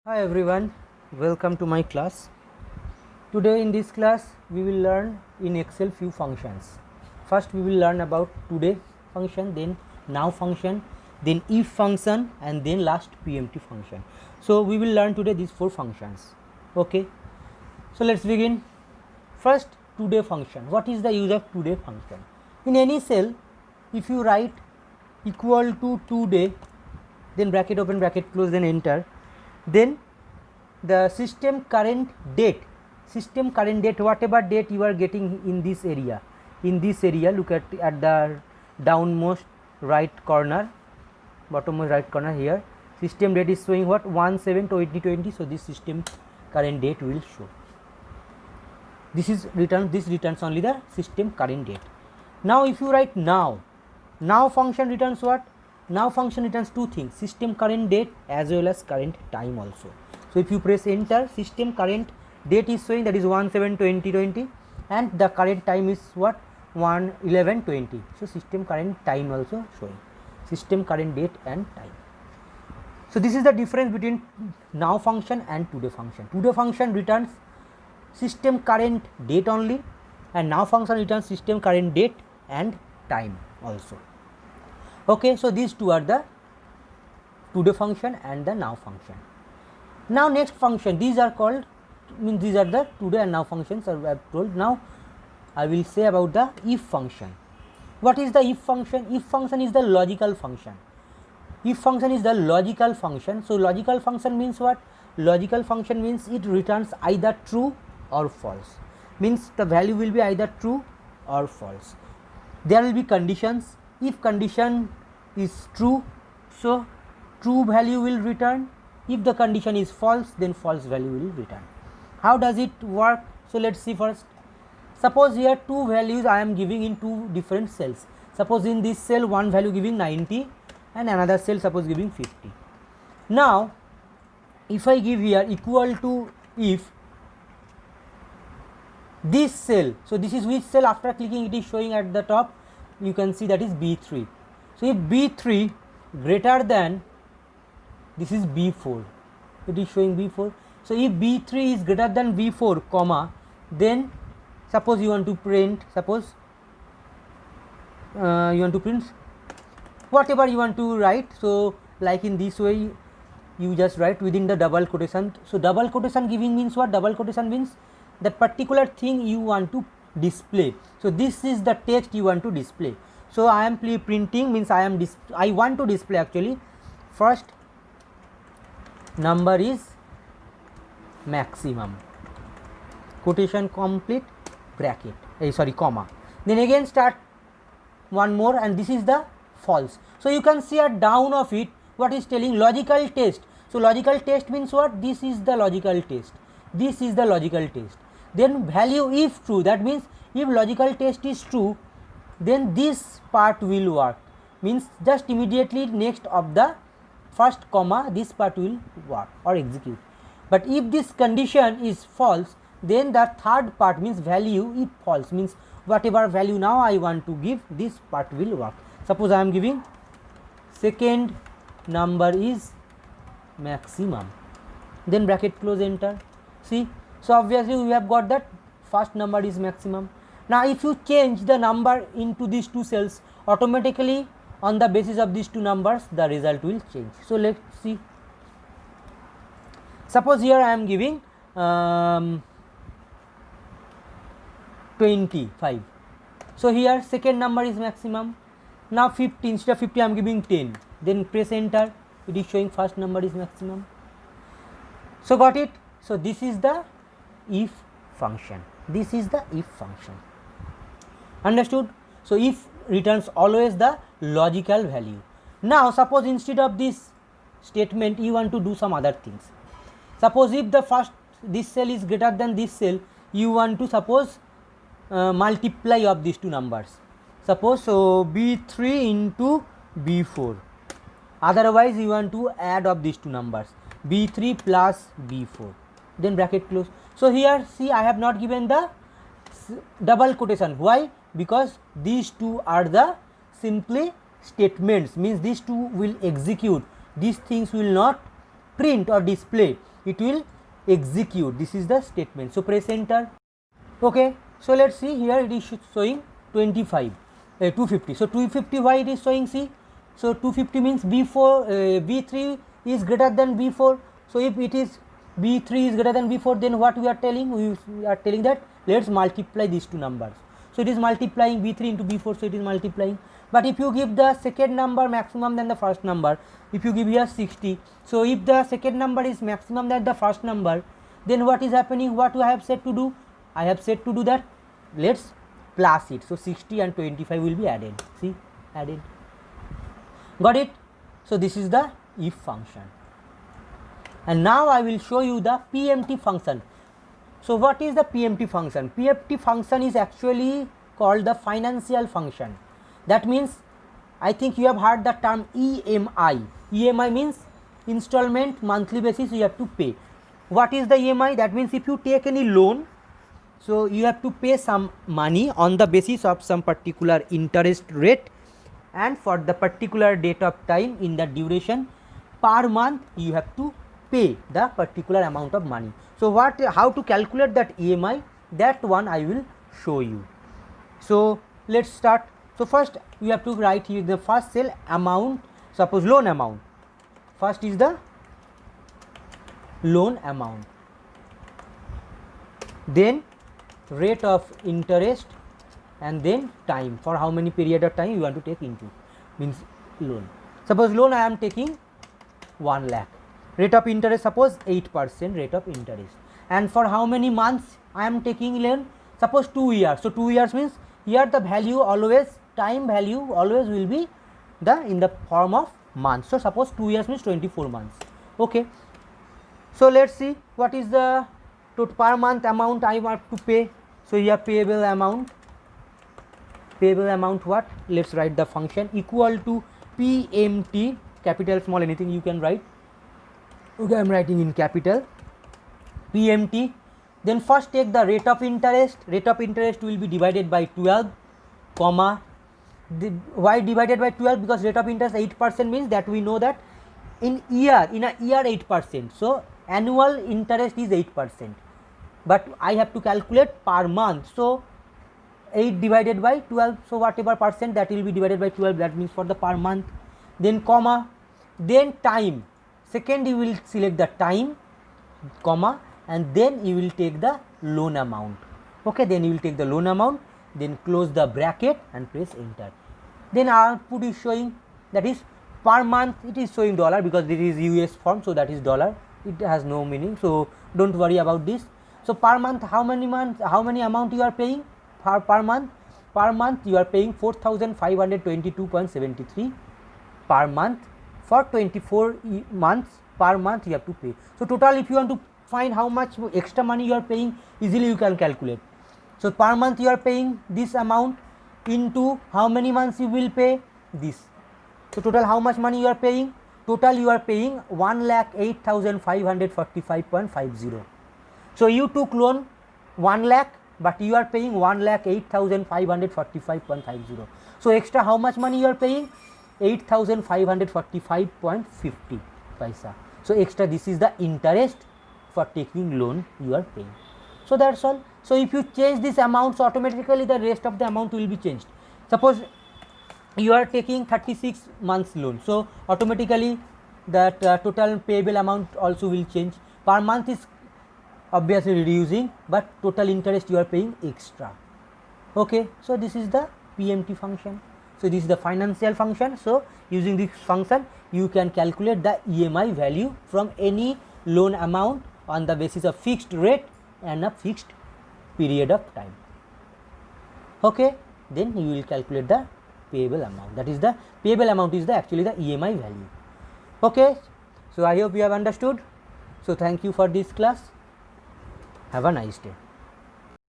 Hi everyone, welcome to my class. Today in this class we will learn in Excel few functions. First we will learn about today function, then now function, then if function, and then last PMT function. So we will learn today these four functions. Okay, so let's begin. First, today function. What is the use of today function? In any cell, if you write equal to today, then bracket open, bracket close, then enter, then the system current date, whatever date you are getting in this area, look at the downmost right corner, bottommost right corner here, system date is showing what, 1/7/2020. So this system current date will show. This returns only the system current date. Now if you write now function returns what? Now function returns two things, system current date as well as current time also. So if you press enter, system current date is showing, that is 1/7/2020, and the current time is what, 1/11/20. So system current time also showing, system current date and time. So this is the difference between now function and today function. Today function returns system current date only, and now function returns system current date and time also. Okay, so these two are the today function and the now function. Now next function, these are called, these are the today and now functions I have told. Now I will say about the if function. What is the if function? If function is the logical function. If function is the logical function. So logical function means what? Logical function means it returns either true or false, means the value will be either true or false. There will be conditions. If condition is true, so true value will return. If the condition is false, then false value will return. How does it work? So let's see first. Suppose here two values I am giving in two different cells. Suppose in this cell one value giving 90 and another cell suppose giving 50. Now if I give here equal to if this cell, so this is which cell, after clicking it is showing at the top, you can see that is B3. So if B3 greater than, this is B4, it is showing B4. So if B3 is greater than B4 comma, then suppose you want to print, suppose you want to print whatever you want to write. So like in this way you just write within the double quotation. So double quotation giving means what? Double quotation means that particular thing you want to display. So this is the text you want to display. So I am printing means I want to display actually first number is maximum, quotation complete, bracket, comma, then again start one more, and this is the false. So you can see at down of it what is telling, logical test. So logical test means what? This is the logical test, this is the logical test. Then value if true, that means if logical test is true, then this part will work, means just immediately next of the first comma this part will work or execute. But if this condition is false, then the third part means value if false, means whatever value now I want to give, this part will work. Suppose I am giving second number is maximum, then bracket close, enter. See, so obviously we have got that first number is maximum. Now if you change the number into these two cells, automatically on the basis of these two numbers the result will change. So let's see. Suppose here I am giving 25. So here second number is maximum. Now 50, instead of 50 I am giving 10, then press enter, it is showing first number is maximum. So got it? So this is the if function, this is the if function. Understood? So if returns always the logical value. Now suppose instead of this statement you want to do some other things. Suppose if the first, this cell is greater than this cell, you want to suppose multiply of these two numbers. Suppose so B3 into B4, otherwise you want to add of these two numbers, B3 plus B4, then bracket close. So here see I have not given the double quotation. Why? Because these two are the simply statements, means these two will execute, these things will not print or display. it will execute. This is the statement. So press enter. Okay, so let's see here it is showing 25 250. So 250, why it is showing, see, so 250 means B4 B3 is greater than B4. So if it is B3 is greater than B4, then what we are telling, we are telling that let's multiply these two numbers. So it is multiplying B3 into B4, so it is multiplying. But if you give the second number maximum than the first number, if you give here 60, so if the second number is maximum than the first number, then what is happening, what I have said to do, I have said to do that let's plus it. So 60 and 25 will be added, see, added, got it. So this is the if function. And now I will show you the PMT function. So what is the PMT function? PMT function is actually called the financial function. That means, I think you have heard the term EMI. EMI means installment, monthly basis you have to pay. What is the EMI? That means if you take any loan, so you have to pay some money on the basis of some particular interest rate, and for the particular date of time in the duration per month you have to pay the particular amount of money. So how to calculate that EMI, that one I will show you. So let's start. So first you have to write here the first cell amount, suppose loan amount. First is the loan amount, then rate of interest, and then time, for how many period of time you want to take into, means loan. Suppose loan I am taking 1 lakh, rate of interest suppose 8% rate of interest, and for how many months I am taking loan, suppose 2 years. So 2 years means here the value always, time value always will be the in the form of months. So suppose 2 years means 24 months. Okay, so let's see what is the per month amount I want to pay. So here payable amount, what, let's write the function equal to PMT, capital small anything you can write. Okay, I am writing in capital PMT. Then first take the rate of interest. Rate of interest will be divided by 12, comma, why divided by 12? Because rate of interest 8% means that we know that in a year 8%. So annual interest is 8%, but I have to calculate per month. So 8 divided by 12, so whatever percent that will be divided by 12, that means for the per month. Then comma, then time. Second you will select the time, comma, and then you will take the loan amount. Okay, then you will take the loan amount, then close the bracket and press enter. Then output is showing, that is per month it is showing dollar because this is US form, so that is dollar, it has no meaning, so don't worry about this. So per month, how many amount you are paying per month? Per month you are paying 4,522.73 per month for 24 months. Per month you have to pay. So total, if you want to find how much extra money you are paying, easily you can calculate. So per month you are paying this amount into how many months you will pay this. So total how much money you are paying? Total you are paying 1,08,545.50. So you took loan 1 lakh, but you are paying 1,08,545.50. So extra how much money you are paying? 8,545.50 paisa. So extra, this is the interest for taking loan you are paying. So that's all. So if you change this amount, so automatically the rest of the amount will be changed. Suppose you are taking 36 months loan, so automatically that total payable amount also will change. Per month is obviously reducing, but total interest you are paying extra. Okay, so this is the PMT function. So this is the financial function. So using this function you can calculate the EMI value from any loan amount on the basis of fixed rate and a fixed period of time. Okay, then you will calculate the payable amount, that is the payable amount is the actually the EMI value. Okay, so I hope you have understood. So thank you for this class. Have a nice day.